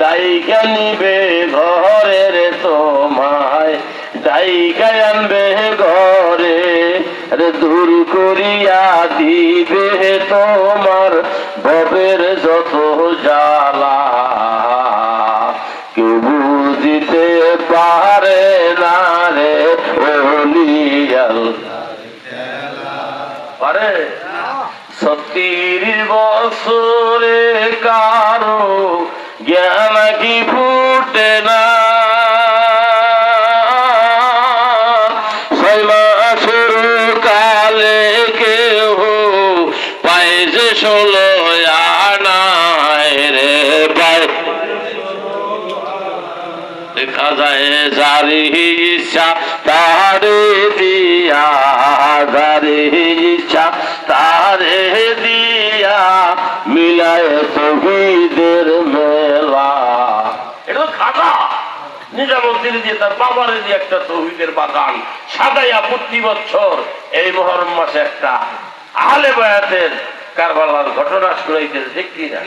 দাইকা নিবে ঘরের তোমায়, দাইকা আনবে ঘরে, দূর করিয়া দিবে তোমার ভবের যত জ্বালা। কেউ বুঝিতে পারে না রে ওলিয়াল পারে। ৩৬ বছরে কারো জ্ঞান কি ফুটে না, ৬ মাসের কালে কেউ পায় যে ১৬ আনায় রে পায়। দেখা যায় যারি ইচ্ছা তারে দিয়া, যারি ইচ্ছা তারে দিয়া মিলায় তৌহিদের মেলা। এটা তো খাজা নিজামুদ্দিন দিয়ে তার বাবারে দিয়ে একটা তৌহিদের বাগান সাজাইয়া প্রতি বছর এই মুহররম মাসে একটা আহলে বায়াতের কারবালার ঘটনা শুনাইতেছে, ঠিক কিনা?